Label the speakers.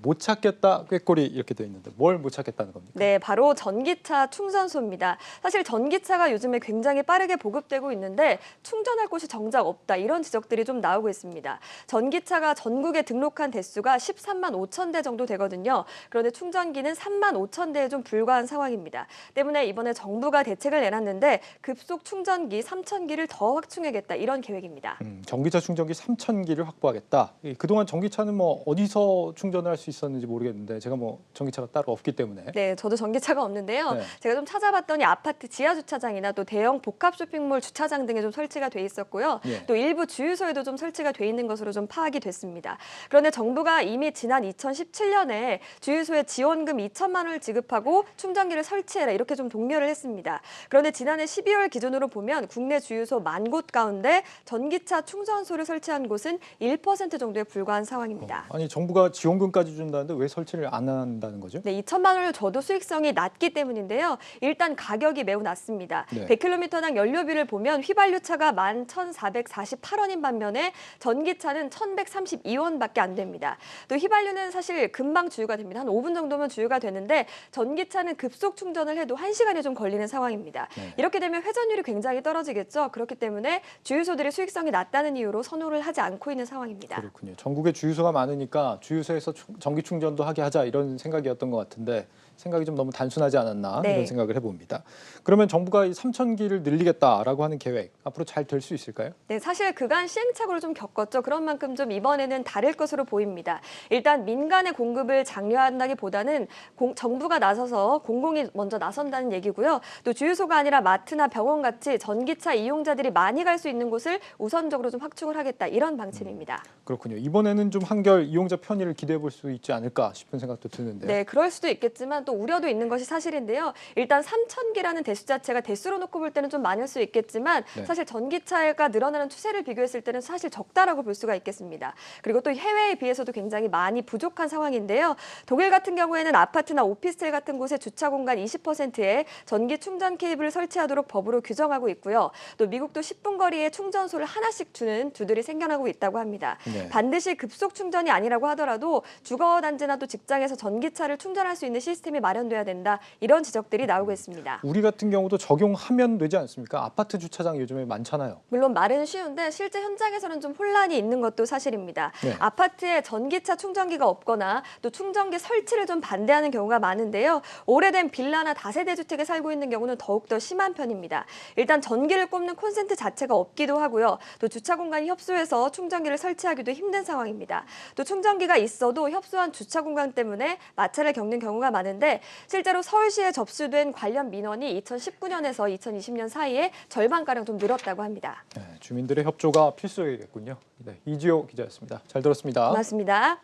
Speaker 1: 못 찾겠다, 꾀꼬리 이렇게 돼 있는데 뭘 못 찾겠다는 겁니까?
Speaker 2: 네, 바로 전기차 충전소입니다. 사실 전기차가 요즘에 굉장히 빠르게 보급되고 있는데 충전할 곳이 정작 없다 이런 지적들이 좀 나오고 있습니다. 전기차가 전국에 등록한 대수가 13만 5천 대 정도 되거든요. 그런데 충전기는 3만 5천 대에 좀 불과한 상황입니다. 때문에 이번에 정부가 대책을 내놨는데 급속 충전기 3천 기를 더 확충하겠다 이런 계획입니다.
Speaker 1: 전기차 충전기 3,000기를 확보하겠다. 그동안 전기차는 뭐 어디서 충전을 할 수 있었는지 모르겠는데 제가 뭐 전기차가 따로 없기 때문에.
Speaker 2: 네, 저도 전기차가 없는데요.
Speaker 1: 네.
Speaker 2: 제가 좀 찾아봤더니 아파트 지하 주차장이나 또 대형 복합 쇼핑몰 주차장 등에 좀 설치가 돼 있었고요.
Speaker 1: 예.
Speaker 2: 또 일부 주유소에도 좀 설치가 돼 있는 것으로 좀 파악이 됐습니다. 그런데 정부가 이미 지난 2017년에 주유소에 지원금 2천만 원을 지급하고 충전기를 설치해라 이렇게 좀 독려를 했습니다. 그런데 지난해 12월 기준으로 보면 국내 주유소 1만 곳 가운데 전기차 충전소를 설치한 곳은 1% 정도에 불과한 상황입니다.
Speaker 1: 아니 정부가 지원금까지 준다는데 왜 설치를 안 한다는 거죠?
Speaker 2: 네, 2천만 원을 줘도 수익성이 낮기 때문인데요. 일단 가격이 매우 낮습니다.
Speaker 1: 네.
Speaker 2: 100km당 연료비를 보면 휘발유차가 11,448원인 반면에 전기차는 1,132원밖에 안 됩니다. 또 휘발유는 사실 금방 주유가 됩니다. 한 5분 정도면 주유가 되는데 전기차는 급속 충전을 해도 1시간이 좀 걸리는 상황입니다.
Speaker 1: 네.
Speaker 2: 이렇게 되면 회전율이 굉장히 떨어지겠죠. 그렇기 때문에 주유소들이 수익성이 낮다는 이유로 선호를 하지 않고 있는 상황입니다.
Speaker 1: 그렇군요. 전국에 주유소가 많으니까 주유소에서 전기 충전도 하게 하자 이런 생각이었던 것 같은데 생각이 좀 너무 단순하지 않았나
Speaker 2: 네.
Speaker 1: 이런 생각을 해봅니다. 그러면 정부가 이 3,000기를 늘리겠다라고 하는 계획 앞으로 잘 될 수 있을까요?
Speaker 2: 네, 사실 그간 시행착오를 좀 겪었죠. 그런 만큼 좀 이번에는 다를 것으로 보입니다. 일단 민간의 공급을 장려한다기보다는 정부가 나서서 공공이 먼저 나선다는 얘기고요. 또 주유소가 아니라 마트나 병원 같이 전기차 이용자들이 많이 갈 수 있는 곳을 우선적으로 좀 확충을 하겠다 이런 방침입니다.
Speaker 1: 그렇군요. 이번에는 좀 한결 이용자 편의를 기대해 볼 수 있지 않을까 싶은 생각도 드는데요.
Speaker 2: 네, 그럴 수도 있겠지만 또 우려도 있는 것이 사실인데요. 일단 3,000기라는 대수 자체가 대수로 놓고 볼 때는 좀 많을 수 있겠지만
Speaker 1: 네.
Speaker 2: 사실 전기차가 늘어나는 추세를 비교했을 때는 사실 적다라고 볼 수가 있겠습니다. 그리고 또 해외에 비해서도 굉장히 많이 부족한 상황인데요. 독일 같은 경우에는 아파트나 오피스텔 같은 곳에 주차 공간 20%에 전기 충전 케이블을 설치하도록 법으로 규정하고 있고요. 또 미국도 10분 거리에 충전소를 하나씩 두는 주들이 생겨나고 있다고 합니다.
Speaker 1: 네.
Speaker 2: 반드시 급속 충전이 아니라고 하더라도 주거 단지나 또 직장에서 전기차를 충전할 수 있는 시스템이 마련돼야 된다. 이런 지적들이 나오고 있습니다.
Speaker 1: 우리 같은 경우도 적용하면 되지 않습니까? 아파트 주차장 요즘에 많잖아요.
Speaker 2: 물론 말은 쉬운데 실제 현장에서는 좀 혼란이 있는 것도 사실입니다.
Speaker 1: 네.
Speaker 2: 아파트에 전기차 충전기가 없거나 또 충전기 설치를 좀 반대하는 경우가 많은데요. 오래된 빌라나 다세대 주택에 살고 있는 경우는 더욱더 심한 편입니다. 일단 전기를 꼽는 콘센트 자체가 없기도 하고요. 또 주차 공간이 협소해서 충전기를 설치하기도 힘든 상황입니다. 또 충전기가 있어도 협소한 주차 공간 때문에 마찰을 겪는 경우가 많은데 실제로 서울시에 접수된 관련 민원이 2019년에서 2020년 사이에 절반가량 좀 늘었다고 합니다.
Speaker 1: 네, 주민들의 협조가 필수겠군요. 네, 이지호 기자였습니다. 잘 들었습니다.
Speaker 2: 고맙습니다.